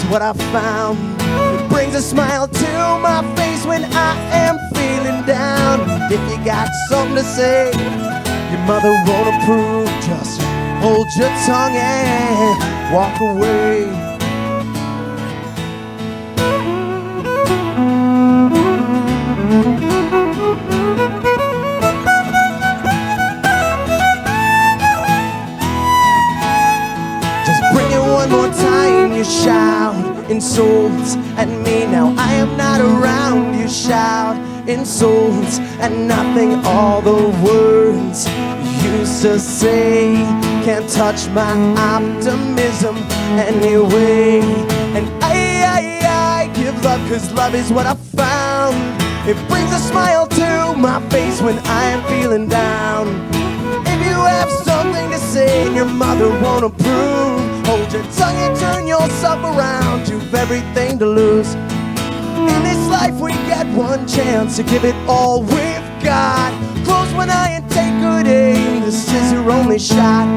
what I found. It brings a smile to my face when I am feeling down. And if you got something to say, your mother won't approve. Just hold your tongue and walk away. One more time you shout insults at me. Now I am not around. You shout insults and nothing. All the words you used to say can't touch my optimism anyway. And I give love, 'cause love is what I found. It brings a smile to my face when I am feeling down. If you have something to say and your mother won't approve, hold your tongue and turn yourself around. You've everything to lose. In this life we get one chance to give it all we've got. Close one eye and take good aim. This is your only shot.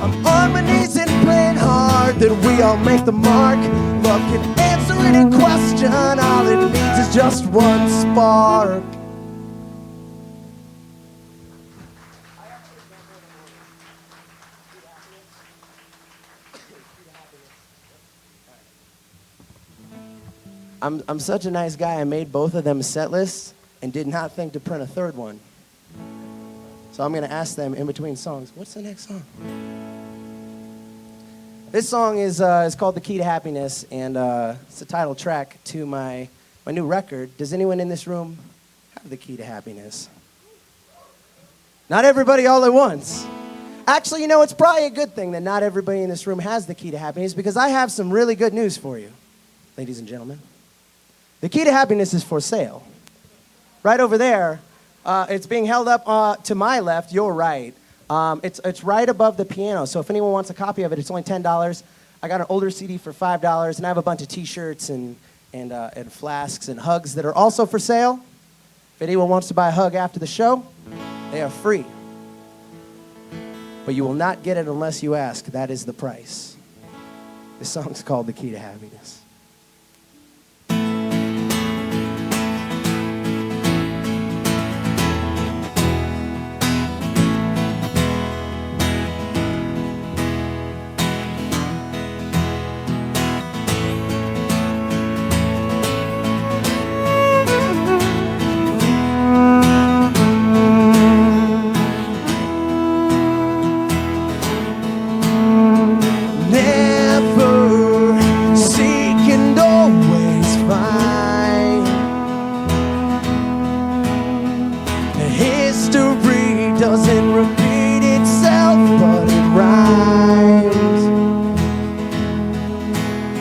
I'm on my knees and praying hard that we all make the mark. Love can answer any question. All it needs is just one spark. I'm such a nice guy, I made both of them set lists and did not think to print a third one. So I'm going to ask them in between songs, what's the next song? This song is called The Key to Happiness, and it's the title track to my new record. Does anyone in this room have the key to happiness? Not everybody all at once. Actually, you know, it's probably a good thing that not everybody in this room has the key to happiness, because I have some really good news for you, ladies and gentlemen. The key to happiness is for sale. Right over there, it's being held up to my left, your right. It's right above the piano, so if anyone wants a copy of it, it's only $10. I got an older CD for $5, and I have a bunch of T-shirts and flasks and hugs that are also for sale. If anyone wants to buy a hug after the show, they are free. But you will not get it unless you ask. That is the price. This song's called The Key to Happiness.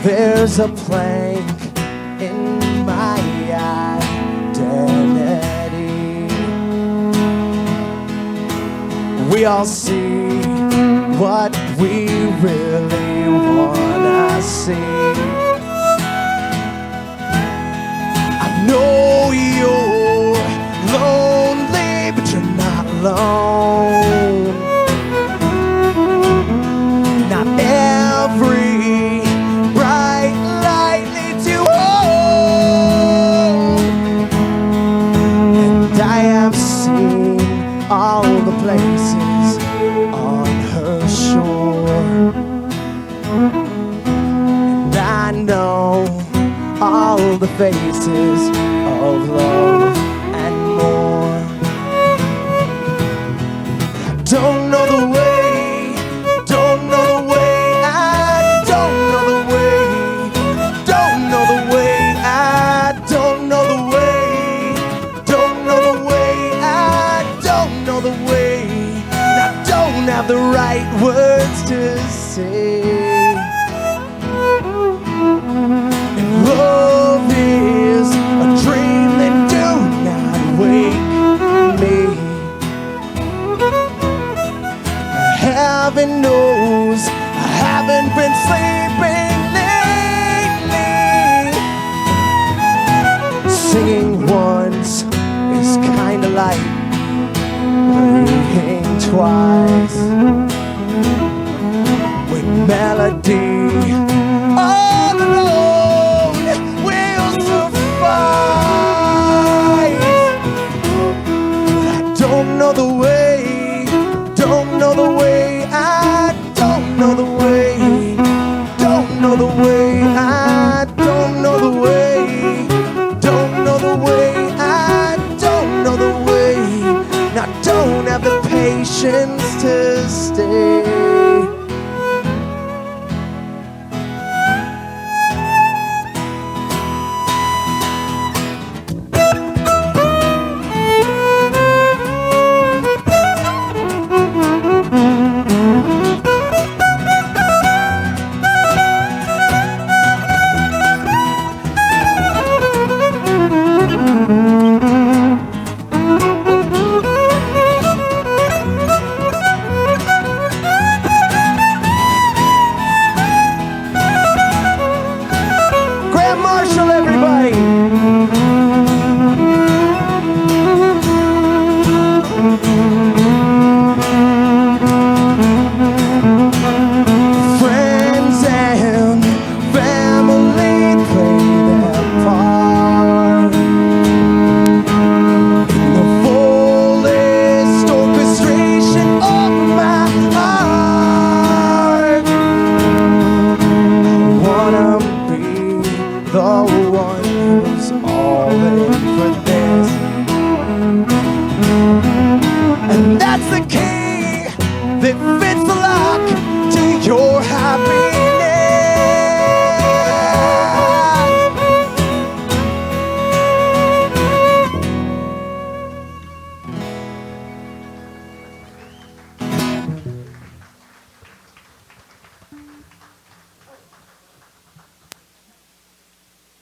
There's a plank in my identity. We all see what we really wanna see. I know you're lonely, but you're not alone. Not every all the places on her shore, and I know all the faces of love and more. I don't know the way, don't know the way, I don't know the way, don't know the way, I don't know the way. The way, and I don't have the right words to say. And love is a dream that do not wake me. Heaven knows I haven't been sleeping lately. Singing once is kinda like praying twice with melody all alone. know the way, I don't know the way. Don't know the way, I don't know the way. And I don't have the patience to stay.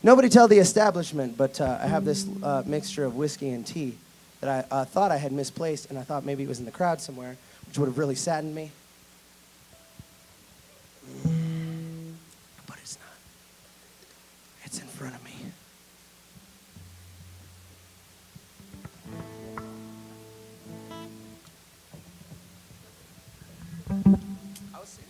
Nobody tell the establishment, but I have this mixture of whiskey and tea that I thought I had misplaced, and I thought maybe it was in the crowd somewhere, which would have really saddened me. But it's not. It's in front of me. I was serious.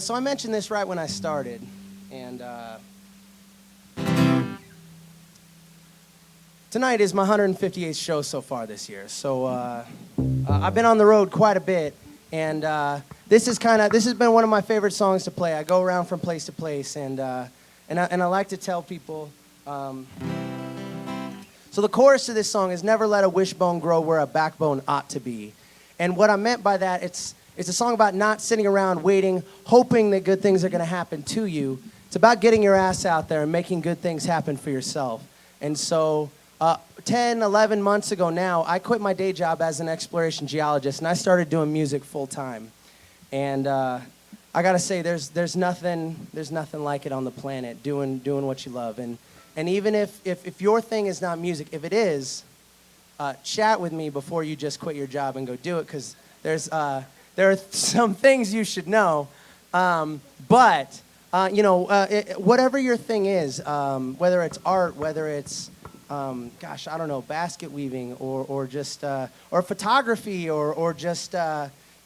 So I mentioned this right when I started, and tonight is my 158th show so far this year. So I've been on the road quite a bit, and this has been one of my favorite songs to play. I go around from place to place, and I like to tell people. So the chorus to this song is "Never let a wishbone grow where a backbone ought to be," and what I meant by that, it's a song about not sitting around waiting, hoping that good things are going to happen to you. It's about getting your ass out there and making good things happen for yourself. And so 10, 11 months ago now, I quit my day job as an exploration geologist, and I started doing music full time. And I got to say, there's nothing like it on the planet, doing what you love. And even if your thing is not music, if it is, chat with me before you just quit your job and go do it, because there are some things you should know, but whatever your thing is, whether it's art, whether it's I don't know, basket weaving, or just or photography, or just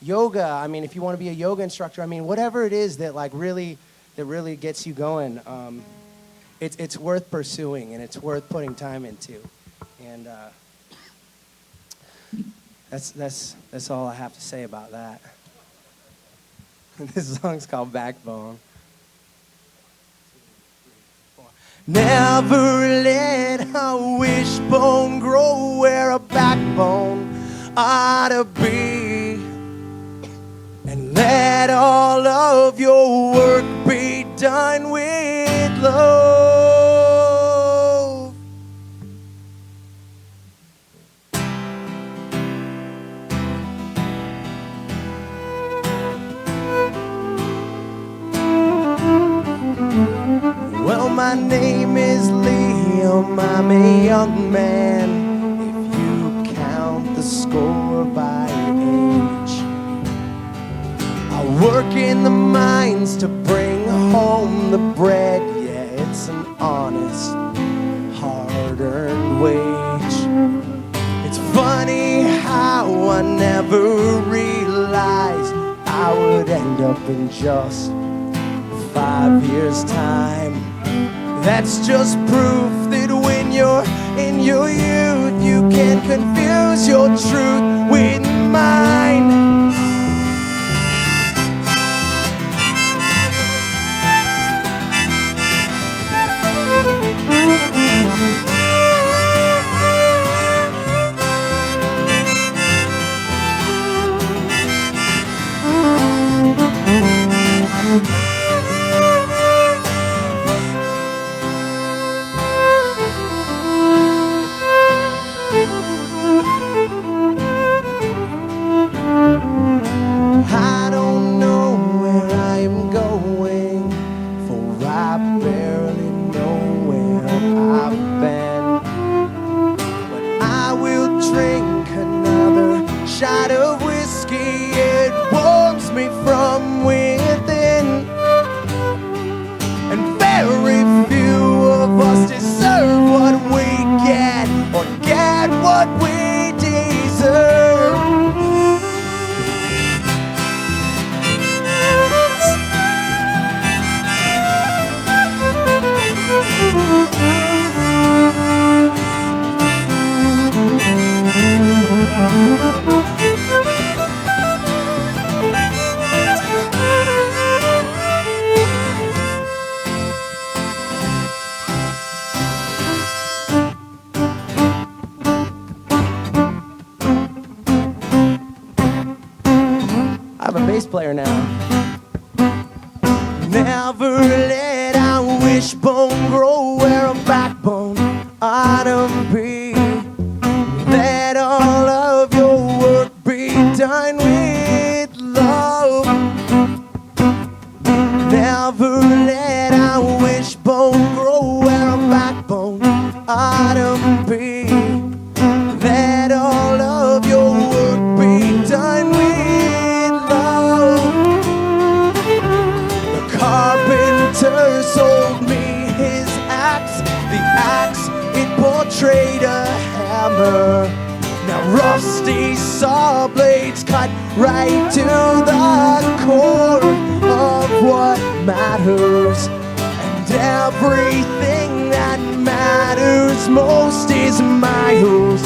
yoga. I mean, if you want to be a yoga instructor, I mean, whatever it is that really gets you going, it's worth pursuing, and it's worth putting time into, and. That's all I have to say about that. This song's called Backbone. Never let a wishbone grow where a backbone ought to be. And let all of your work be done with love. Well, my name is Liam, I'm a young man, if you count the score by age. I work in the mines to bring home the bread, yeah, it's an honest, hard-earned wage. It's funny how I never realized I would end up in just 5 years' time. That's just proof that when you're in your youth, you can confuse your truth with mine. I don't know where I am going, for I barely know where I've been. But I will drink another shot of whiskey, it warms me from within. And very few of us deserve what we get, or get what we deserve. I'm a bass player now. Never let our wishbone grow where a backbone ought to be. Let all of your work be done with love. Never let our wishbone grow where a backbone ought to be. Let all of your work be done with love. The carpenter sold me his axe. The axe, it portrayed a hammer. Now rusty saw blades cut right to the core of what matters. And everything that matters most is miles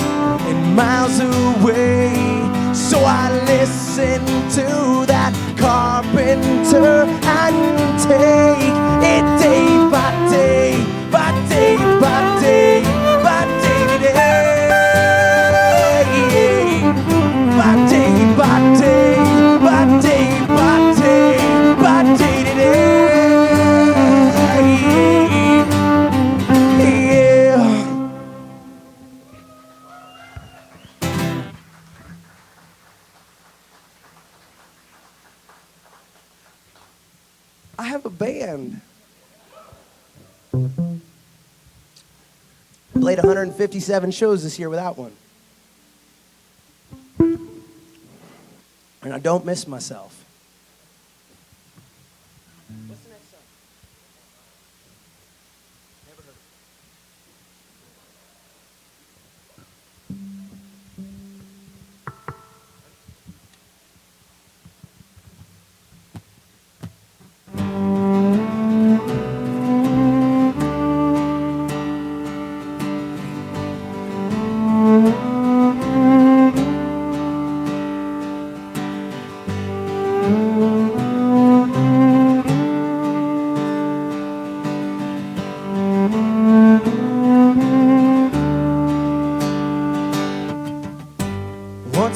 and miles away. So I listen to that carpenter and take it day by day, by day by day, by day to day. By day by day, by day by day, by day to day. Yeah. I have a band. Played 157 shows this year without one. And I don't miss myself. What's the next song? Never heard of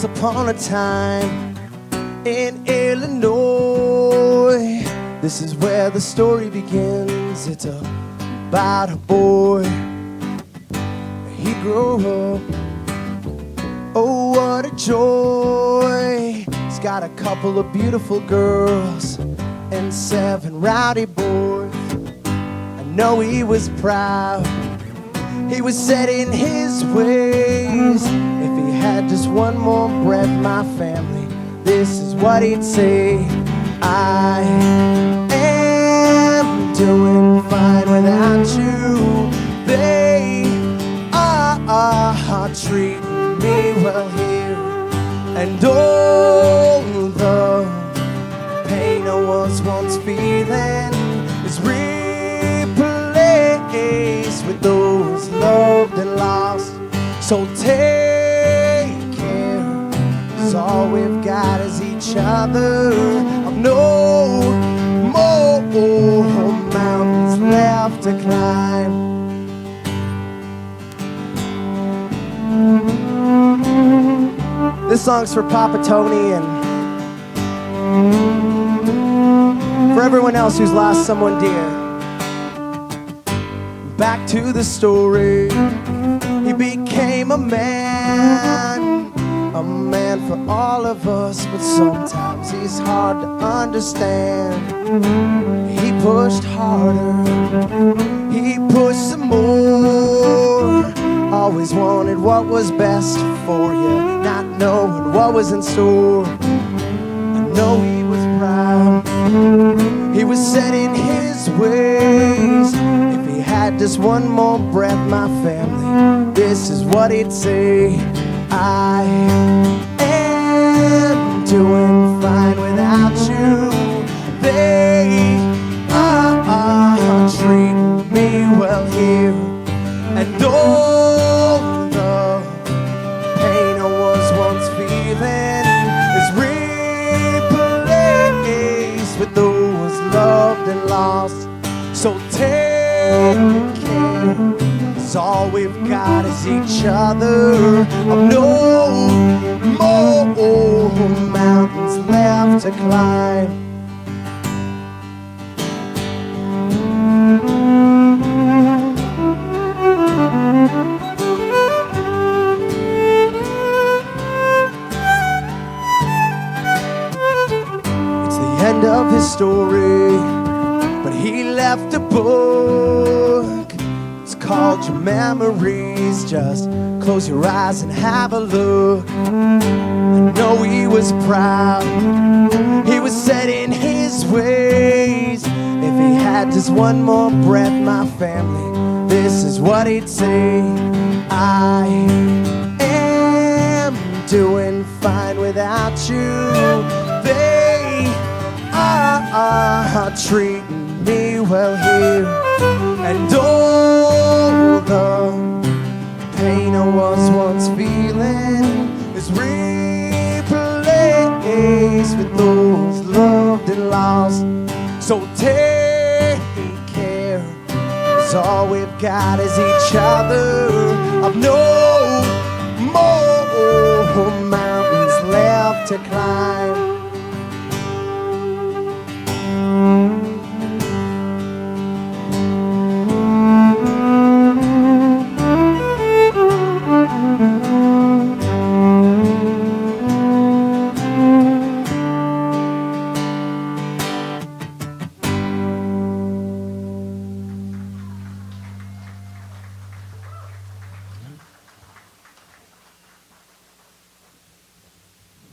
Once upon a time in Illinois, this is where the story begins. It's about a boy. He grew up, oh what a joy. He's got a couple of beautiful girls and 7 rowdy boys. I know he was proud, he was set in his ways. If he had just one more breath, my family, this is what he'd say. I am doing fine without you. They are treating me well here. And all the pain I once feeling is replaced with those loved and lost. So take care, 'cause all we've got is each other. I've no more mountains left to climb. This song's for Papa Tony and for everyone else who's lost someone dear. Back to the story. He became a man for all of us, but sometimes he's hard to understand. He pushed harder, he pushed some more, always wanted what was best for you, not knowing what was in store. I know he was proud, he was set in his ways. If he had just one more breath, my family, this is what he'd say. I am doing fine without you. They are treating me well here, and all the pain I was once feeling is replaced with those loved and lost. So take care, 'cause all we've got is each other. I've no more mountains left to climb. It's the end of his story, but he left a book. It's called Your Memories. Just close your eyes and have a look. I know he was proud, he was set in his ways. If he had just one more breath, my family, this is what he'd say. I am doing fine without you. They are treating me well here, and all the pain I was once feeling is replaced with those loved and lost. So take care, 'cause all we've got is each other. I've no more mountains left to climb.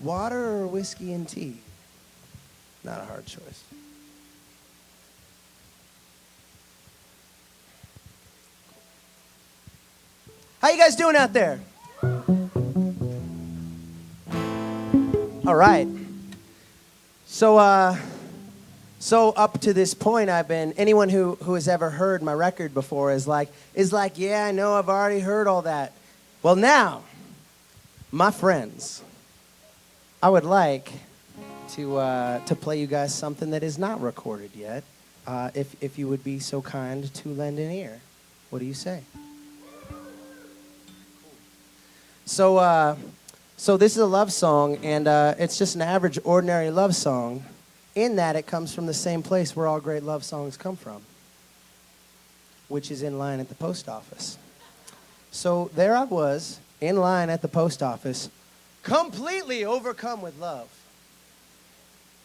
Water or whiskey and tea? Not a hard choice. How you guys doing out there? All right. So up to this point, I've been, anyone who has ever heard my record before is like, yeah, I know, I've already heard all that. Well, now, my friends, I would like to play you guys something that is not recorded yet. If you would be so kind to lend an ear. What do you say? So this is a love song, and it's just an average, ordinary love song, in that it comes from the same place where all great love songs come from, which is in line at the post office. So there I was, in line at the post office, completely overcome with love.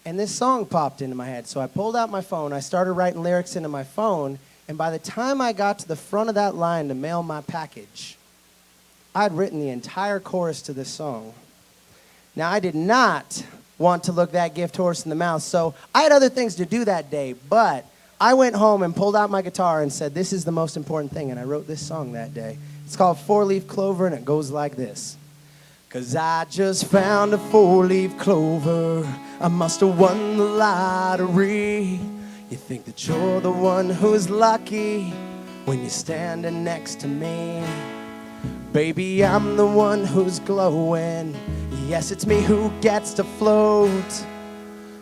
And this song popped into my head. So I pulled out my phone, I started writing lyrics into my phone, and by the time I got to the front of that line to mail my package, I'd written the entire chorus to this song. Now, I did not want to look that gift horse in the mouth, so I had other things to do that day, but I went home and pulled out my guitar and said, this is the most important thing, and I wrote this song that day. It's called 4-Leaf Clover, and it goes like this. 'Cause I just found a 4-leaf clover. I must have won the lottery. You think that you're the one who's lucky when you're standing next to me. Baby, I'm the one who's glowing. Yes, it's me who gets to float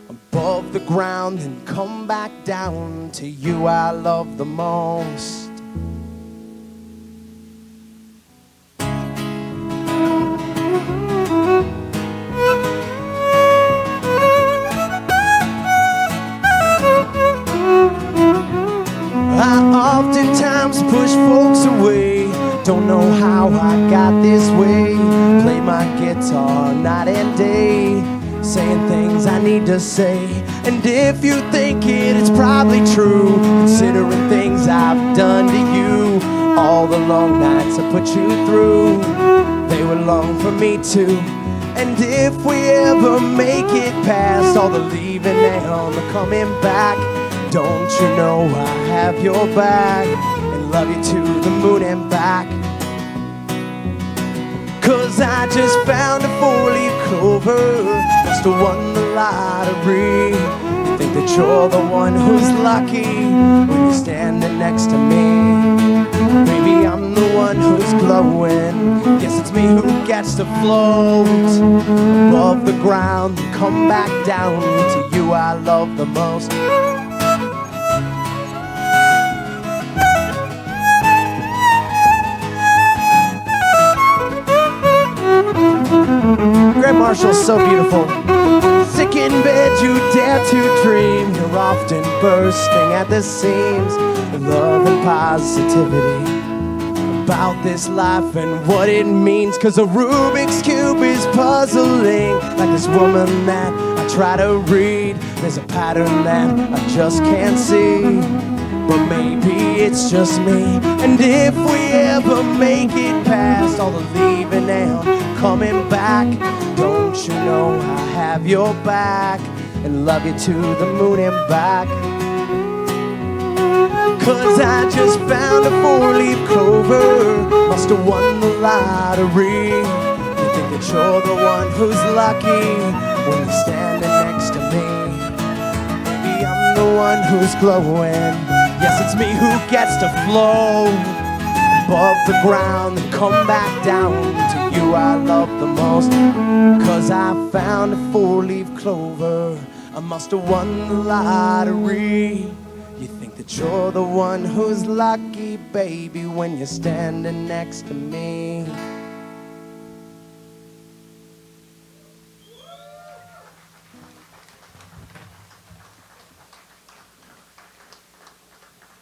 above the ground and come back down to you I love the most. I oftentimes push folks away. Don't know how I got this way. Play my guitar night and day, saying things I need to say. And if you think it, it's probably true, considering things I've done to you. All the long nights I put you through, they were long for me too. And if we ever make it past all the leaving and the coming back, don't you know I have your back and love you to the moon and back. 'Cause I just found a 4-leaf clover, must have won the lottery. You think that you're the one who's lucky when you're standing next to me. Baby, I'm the one who's glowing. Yes, it's me who gets to float above the ground and come back down to you I love the most. Graham Marshall's so beautiful. Sick in bed, you dare to dream. You're often bursting at the seams with love and positivity about this life and what it means. 'Cause a Rubik's Cube is puzzling, like this woman that I try to read. There's a pattern that I just can't see, but maybe it's just me. And if we ever make it past all the leaving and coming back, don't you know I have your back and love you to the moon and back. 'Cause I just found a 4-leaf clover, must have won the lottery. You think that you're the one who's lucky when you're standing next to me. Maybe I'm the one who's glowing. Yes, it's me who gets to float above the ground and come back down to you I love the most. 'Cause I found a 4-leaf clover, I must have won the lottery. You think that you're the one who's lucky, baby, when you're standing next to me.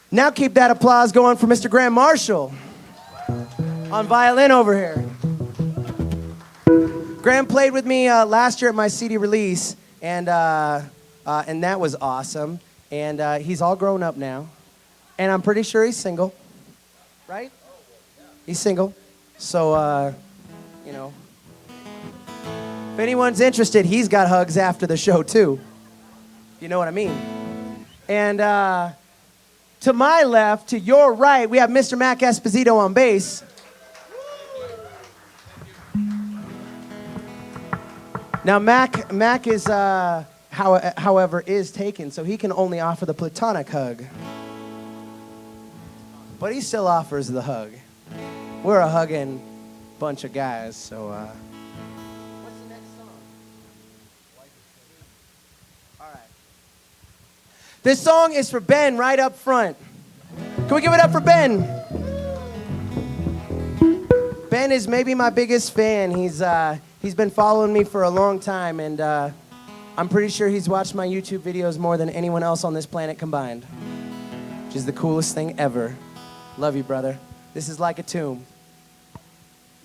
Now keep that applause going for Mr. Graham Marshall on violin over here. Graham played with me last year at my CD release, and that was awesome. And he's all grown up now, and I'm pretty sure he's single, right? He's single, so you know, if anyone's interested, he's got hugs after the show too. You know what I mean? And to my left, to your right, we have Mr. Mac Esposito on bass. Now, Mac is, however, is taken, so he can only offer the platonic hug. But he still offers the hug. We're a hugging bunch of guys, so... What's the next song? All right. This song is for Ben right up front. Can we give it up for Ben? Ben is maybe my biggest fan. He's been following me for a long time, and I'm pretty sure he's watched my YouTube videos more than anyone else on this planet combined, which is the coolest thing ever. Love you, brother. This is Like a Tomb.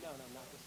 No, not this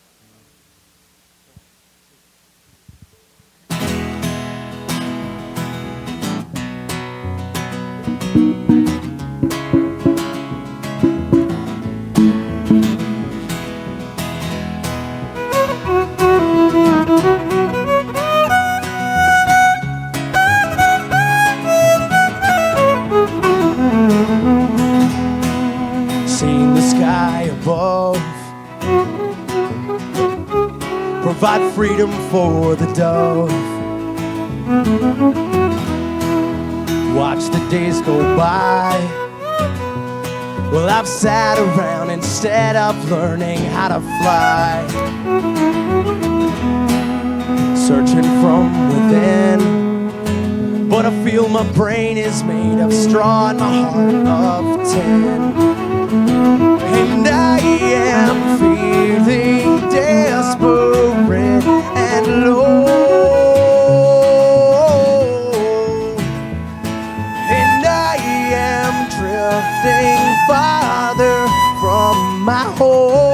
provide freedom for the dove. Watch the days go by. Well, I've sat around instead of learning how to fly, searching from within. But I feel my brain is made of straw and my heart of tin. And I am feeling desperate and low. And I am drifting farther from my home.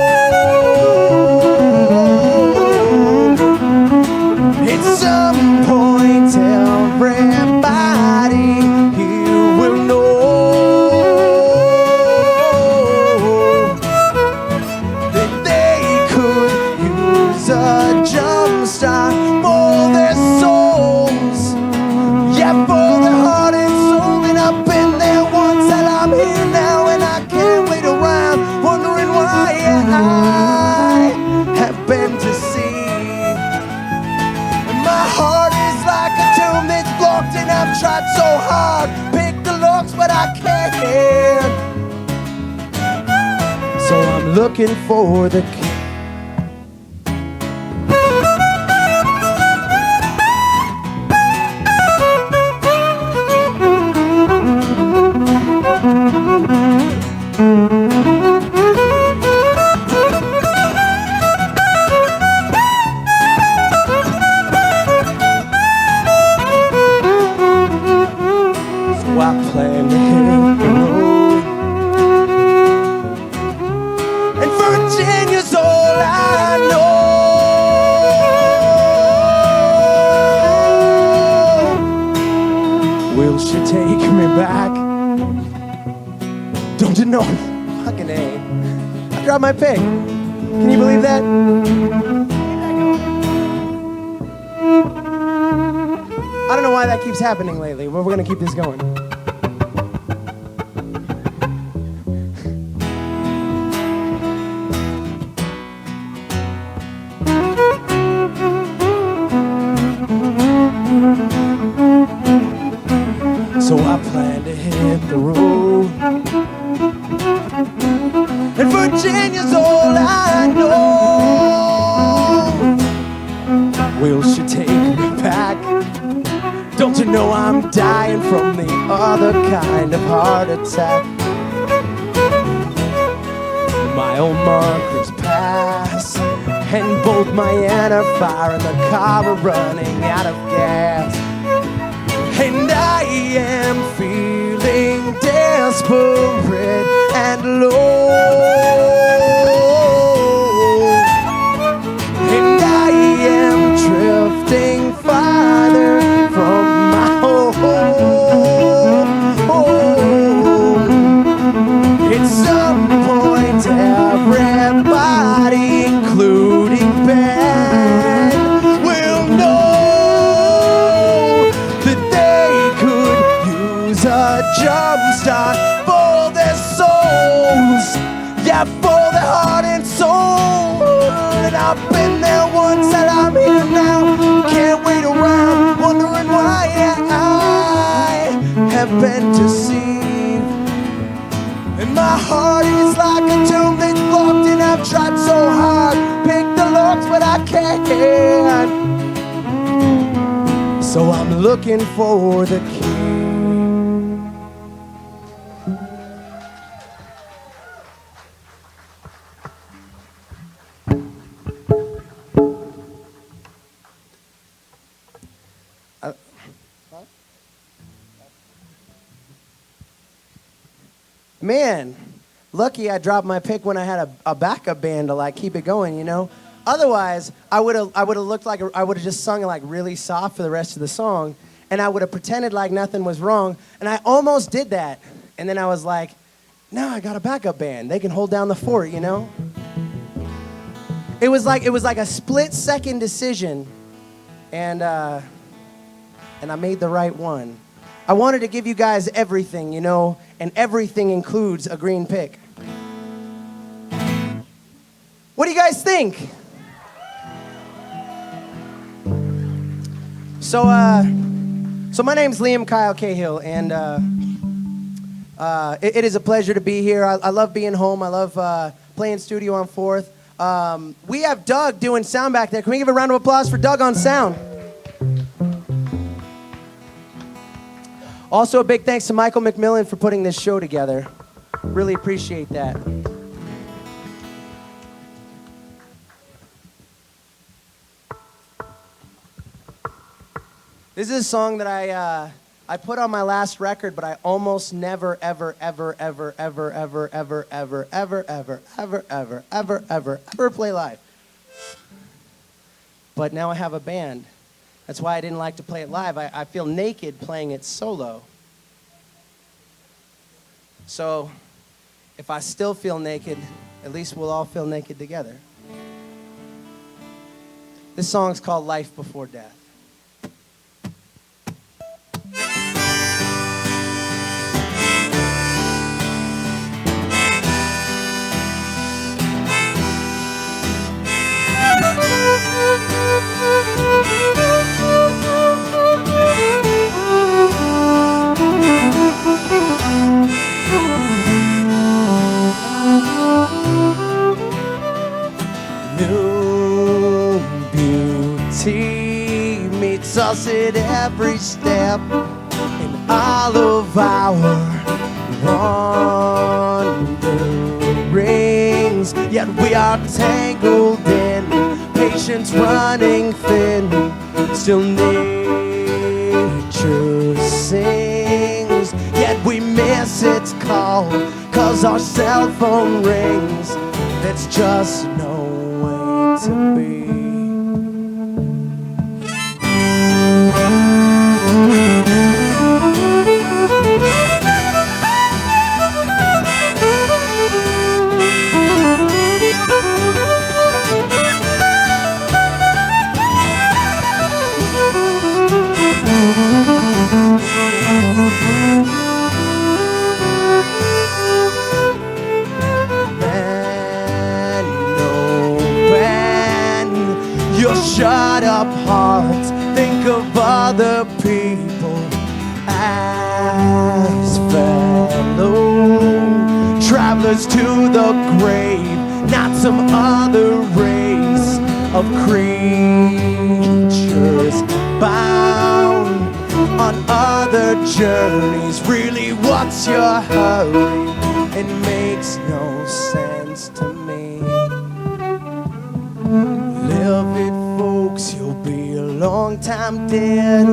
At some point, everybody here will know that they could use a jump start for their souls. Yeah, for their heart and soul. And I've been there once and I'm here now, and I can't wait around wondering why I have been deceived. And my heart is like a tomb that's blocked, and I've tried so hard, pick the locks, but I can't. So I'm looking for the key. So I plan to hit the road, and Virginia's all I know. Will she take me back? Don't you know? Fucking A. I dropped my pick. Can you believe that? I don't know why that keeps happening lately, but we're gonna keep this going. So I plan to hit the road, and Virginia's all I know. Will she take me back? Don't you know I'm dying from the other kind of heart attack? My old markers pass, and both my anti-fire and the car are running out of gas. And I am feeling desperate and low. And I am drifting farther from my home. At some point, everybody, including Ben, will know that they could use a jump start for their souls. Yeah, for their heart and soul. And I've been there once and I'm here now. Can't wait around wondering why I have been deceived. And my heart is like a tomb that's blocked, and I've tried so hard, pick the locks, but I can't. So I'm looking for the key. Man, lucky I dropped my pick when I had a backup band to like keep it going, you know. Otherwise, I would have looked like I would have just sung it like really soft for the rest of the song, and I would have pretended like nothing was wrong. And I almost did that, and then I was like, "No, I got a backup band. They can hold down the fort," you know. It was like a split-second decision, and I made the right one. I wanted to give you guys everything, you know, and everything includes a green pick. What do you guys think? So my name's Liam Kyle Cahill, and it is a pleasure to be here. I love being home. I love playing studio on 4th. We have Doug doing sound back there. Can we give a round of applause for Doug on sound? Also, a big thanks to Michael McMillan for putting this show together. Really appreciate that. This is a song that I put on my last record, but I almost never, ever, ever, ever, ever, ever, ever, ever, ever, ever, ever, ever, ever, ever, ever play live. But now I have a band. That's why I didn't like to play it live. I feel naked playing it solo. So if I still feel naked, at least we'll all feel naked together. This song's called Life Before Death. New beauty meets us at every step in all of our wanderings. Yet we are tangled in patience running thin. Still nature sings, yet we miss its call, 'cause our cell phone rings. That's just no way to be. Shut up hearts, think of other people as fellow travelers to the grave, not some other race of creatures bound on other journeys. Really, what's your hurry? It makes no sense to me. Live it, folks, you'll be a long time dead.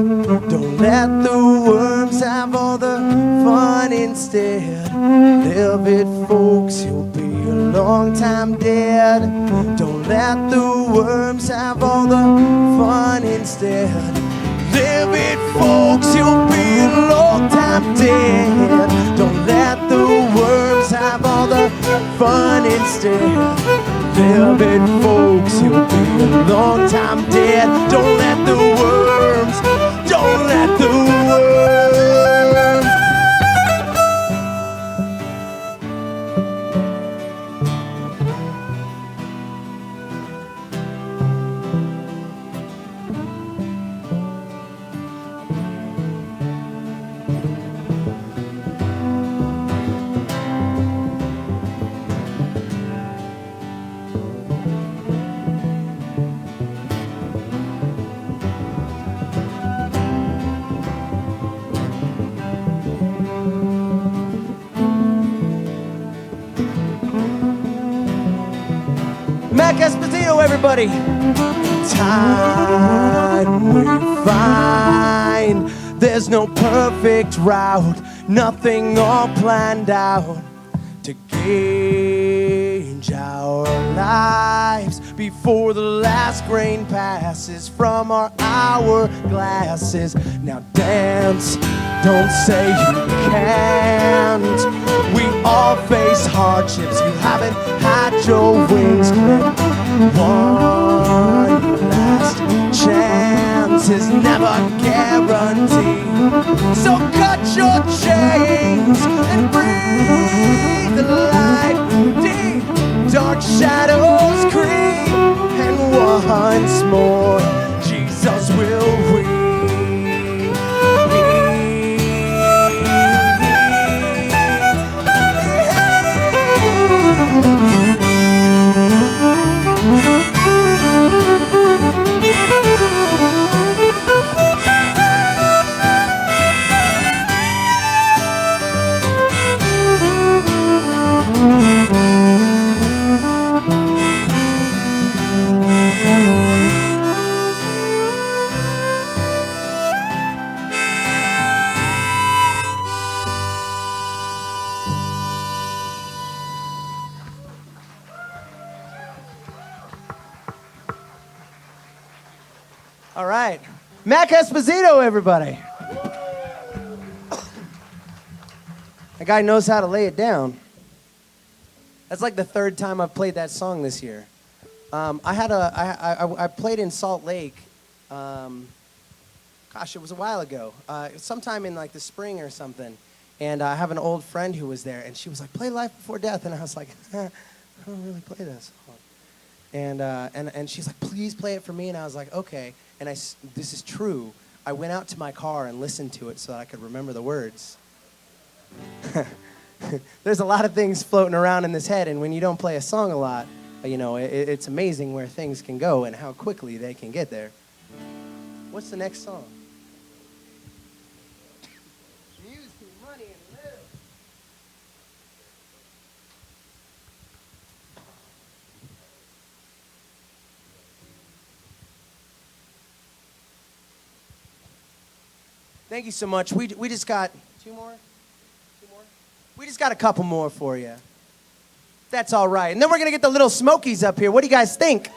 Don't let the worms have all the fun instead. Live it, folks, you'll be a long time dead. Don't let the worms have all the fun instead. Live it, folks, you'll be a long time dead. Don't let the worms have all the fun instead. Live it, folks, you'll be a long time dead. Don't let the worms, don't let the worms. Esposito, everybody. Time we find there's no perfect route, nothing all planned out to gauge our lives before the last grain passes from our hourglasses. Now dance, don't say you can't. We all face hardships, you haven't had your wings clipped. One last chance is never guaranteed. So cut your chains and breathe the light deep. Dark shadows creep, and once more Jesus will reach. All right. Mac Esposito, everybody. That guy knows how to lay it down. That's like the third time I've played that song this year. I played in Salt Lake. Gosh, it was a while ago. Sometime in like the spring or something. And I have an old friend who was there, and she was like, "Play Life Before Death," and I was like, "I don't really play that song." And she's like, "Please play it for me," and I was like, "Okay." And this is true. I went out to my car and listened to it so that I could remember the words. There's a lot of things floating around in this head, and when you don't play a song a lot, you know, it's amazing where things can go and how quickly they can get there. What's the next song? Music, money, and live. Thank you so much. We just got two more. We just got a couple more for you. That's all right. And then we're going to get the Little Smokies up here. What do you guys think?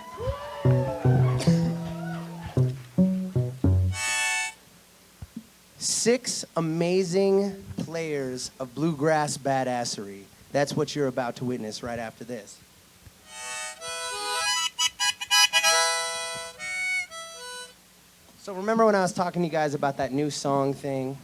Six amazing players of bluegrass badassery. That's what you're about to witness right after this. So remember when I was talking to you guys about that new song thing?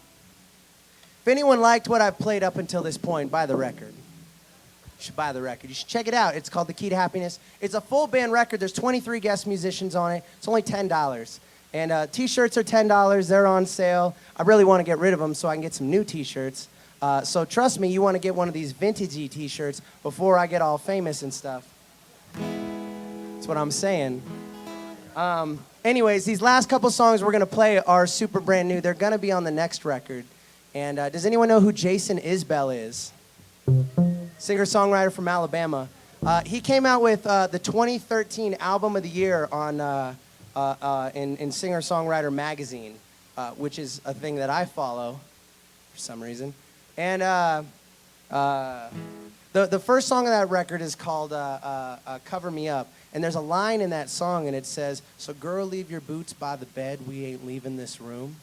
If anyone liked what I've played up until this point, buy the record. You should buy the record. You should check it out. It's called The Key to Happiness. It's a full band record. There's 23 guest musicians on it. It's only $10. And t-shirts are $10. They're on sale. I really want to get rid of them so I can get some new t-shirts. So trust me, you want to get one of these vintagey t-shirts before I get all famous and stuff. That's what I'm saying. Anyways, these last couple songs we're going to play are super brand new. They're going to be on the next record. And does anyone know who Jason Isbell is? Singer-songwriter from Alabama. He came out with the 2013 Album of the Year on in Singer-Songwriter magazine, which is a thing that I follow for some reason. And the first song of that record is called Cover Me Up. And there's a line in that song, and it says, "So girl, leave your boots by the bed. We ain't leaving this room."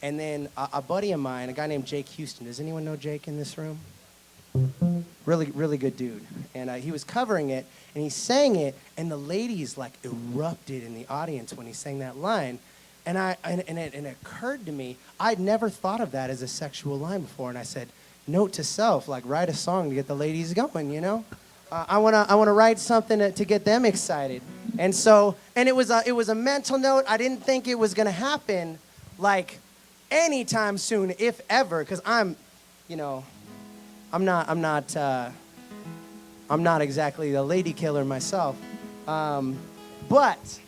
And then a buddy of mine, a guy named Jake Houston. Does anyone know Jake in this room? Really, really good dude. And he was covering it, and he sang it, and the ladies like erupted in the audience when he sang that line. And it occurred to me, I'd never thought of that as a sexual line before. And I said, note to self, like write a song to get the ladies going, you know? I wanna write something to get them excited. And so, and it was a mental note. I didn't think it was gonna happen like anytime soon, if ever, because I'm not exactly the lady killer myself. But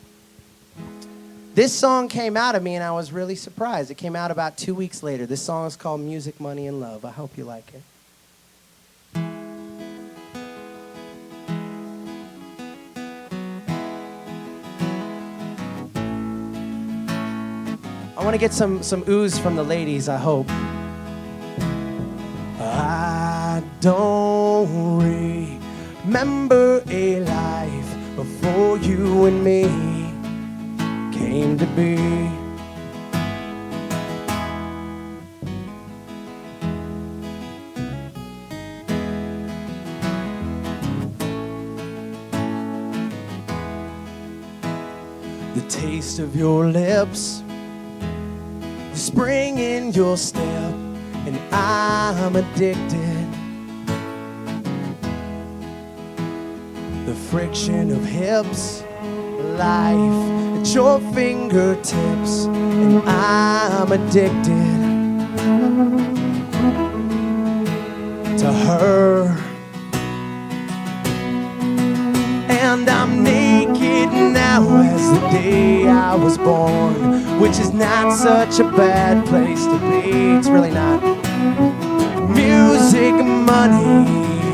this song came out of me, and I was really surprised. It came out about 2 weeks later. This song is called Music, Money, and Love. I hope you like it. I want to get some oohs from the ladies, I hope. I don't remember a life before you and me came to be. The taste of your lips, the spring in your step, and I'm addicted. The friction of hips, life at your fingertips, and I'm addicted to her. And I'm naked now as the day I was born, which is not such a bad place to be. It's really not. Music, money,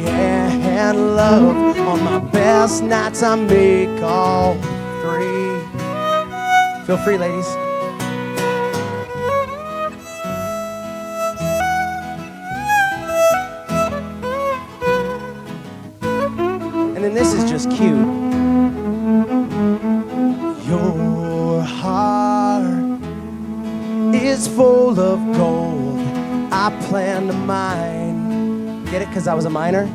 and love. On my best nights I make all three. Feel free, ladies. And then this is just cute. Your heart I plan to mine. Get it? Because I was a miner.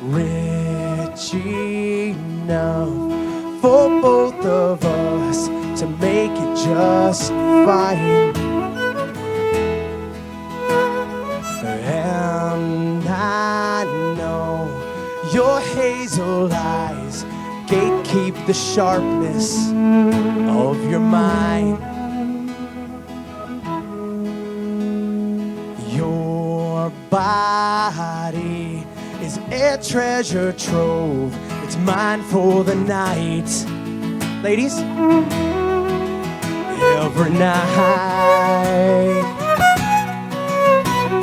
Rich enough for both of us to make it just fine. And I know your hazel eyes gatekeep the sharpness of your mind. Your body is a treasure trove. It's mine for the night. Ladies, every night.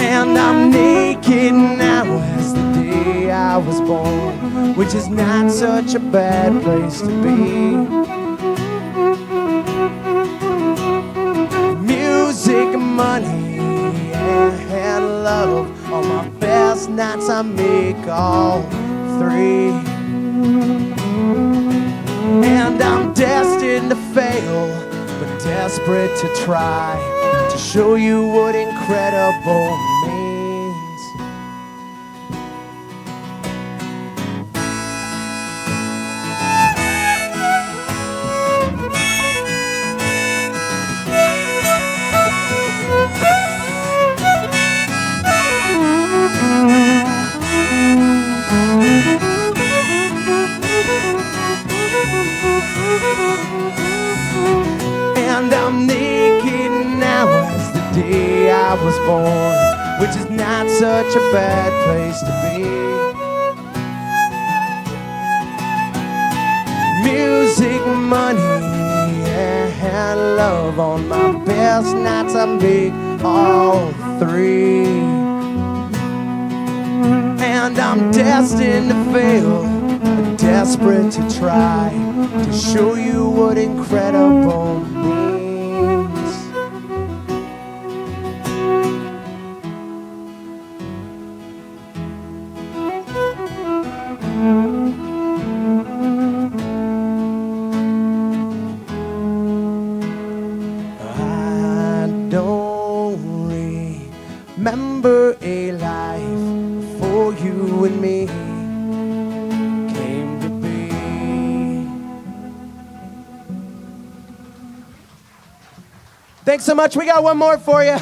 And I'm naked now as the day I was born, which is not such a bad place to be. Music, money, and love, on my best nights I make all three. And I'm destined to fail, but desperate to try to show you what incredible means. And I'm naked now as the day I was born, which is not such a bad place to be. Music, money, and love, on my best nights I make all three. And I'm destined to fail, but desperate to try to show you what incredible means. I don't remember a life before you and me came to be. Thanks so much. We got one more for you.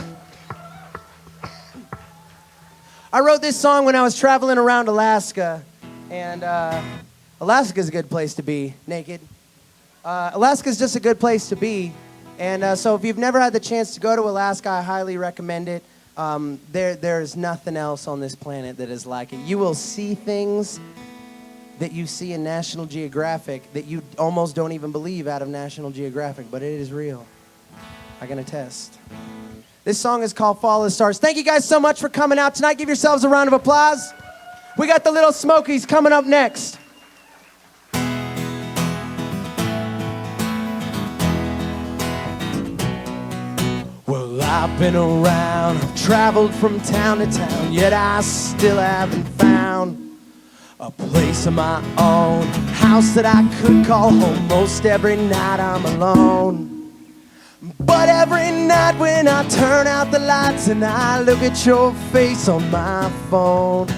I wrote this song when I was traveling around Alaska, and Alaska's a good place to be naked. Alaska's just a good place to be, and so if you've never had the chance to go to Alaska, I highly recommend it. There's nothing else on this planet that is like it. You will see things that you see in National Geographic that you almost don't even believe out of National Geographic, but it is real. I can attest. This song is called Fall of the Stars. Thank you guys so much for coming out tonight. Give yourselves a round of applause. We got the Little Smokies coming up next. Well, I've been around, I've traveled from town to town, yet I still haven't found a place of my own, house that I could call home. Most every night I'm alone, but every night when I turn out the lights and I look at your face on my phone,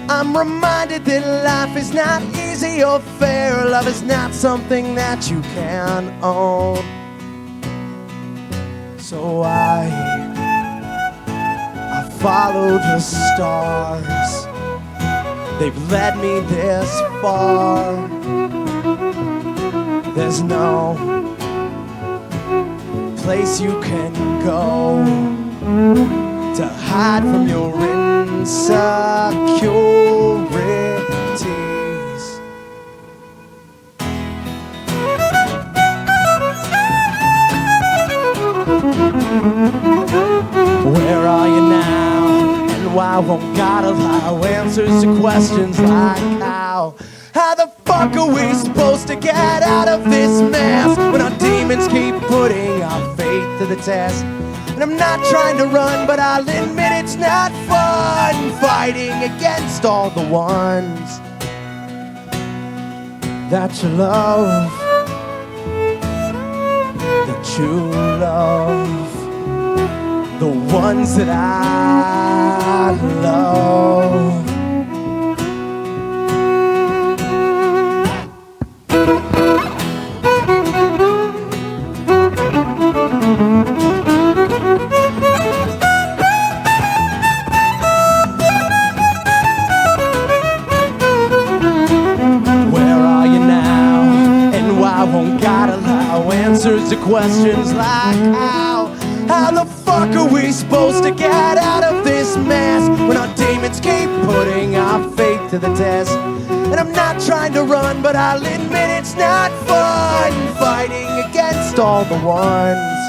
I'm reminded that life is not easy or fair. Love is not something that you can own. So I follow the stars. They've led me this far. There's no place you can go to hide from your insecurities. Where are you now? And why won't God allow answers to questions like how? How the fuck are we supposed to get out of this mess when our demons keep putting our faith to the test? And I'm not trying to run, but I'll admit it's not fun fighting against all the ones that you love, that you love. the ones that I love. Answers to questions like how the fuck are we supposed to get out of this mess when our demons keep putting our faith to the test? And I'm not trying to run, but I'll admit it's not fun fighting against all the ones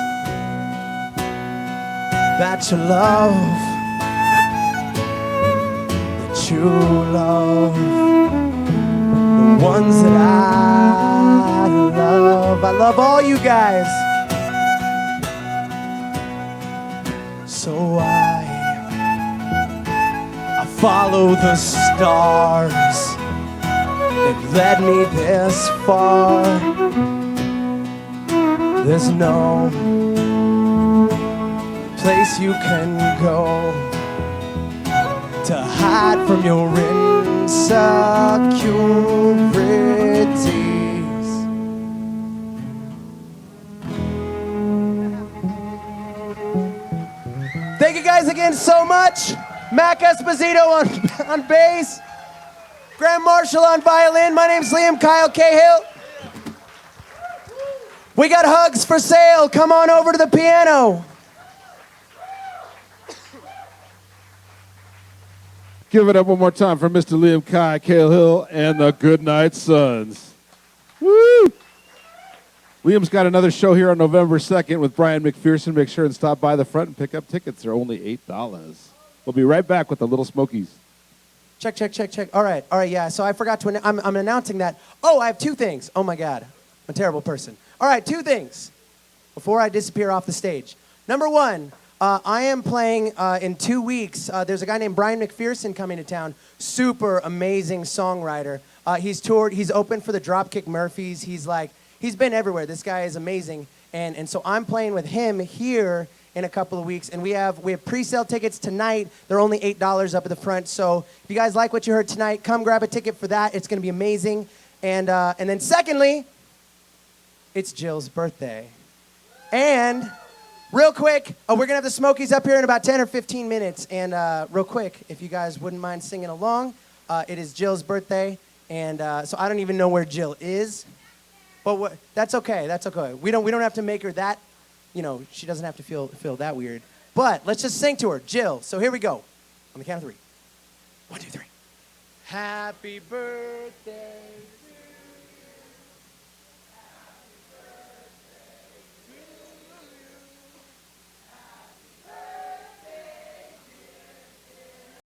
that you love, that you love, the ones that I love. I love all you guys. So I follow the stars. They've led me this far. There's no place you can go to hide from your insecurities. Thank you guys again so much. Mac Esposito on bass. Graham Marshall on violin. My name's Liam Kyle Cahill. We got hugs for sale. Come on over to the piano. Give it up one more time for Mr. Liam Kyle Cahill and the Goodnight Sons. Woo! Liam's got another show here on November 2nd with Brian McPherson. Make sure and stop by the front and pick up tickets. They're only $8. We'll be right back with the Little Smokies. Check. All right, yeah. So I forgot to, I'm announcing that. Oh, I have two things. Oh my God, I'm a terrible person. All right, two things before I disappear off the stage. Number one, I am playing in 2 weeks. There's a guy named Brian McPherson coming to town. Super amazing songwriter. He's toured, he's opened for the Dropkick Murphys. He's been everywhere. This guy is amazing. And so I'm playing with him here in a couple of weeks. And we have pre-sale tickets tonight. They're only $8 up at the front. So if you guys like what you heard tonight, come grab a ticket for that. It's going to be amazing. And then secondly, it's Jill's birthday. And real quick, we're going to have the Smokies up here in about 10 or 15 minutes. And real quick, if you guys wouldn't mind singing along, it is Jill's birthday. And so I don't even know where Jill is. But that's okay. That's okay. We don't have to make her that, she doesn't have to feel that weird. But let's just sing to her, Jill. So here we go. On the count of 3. 1, 2, 3. Happy birthday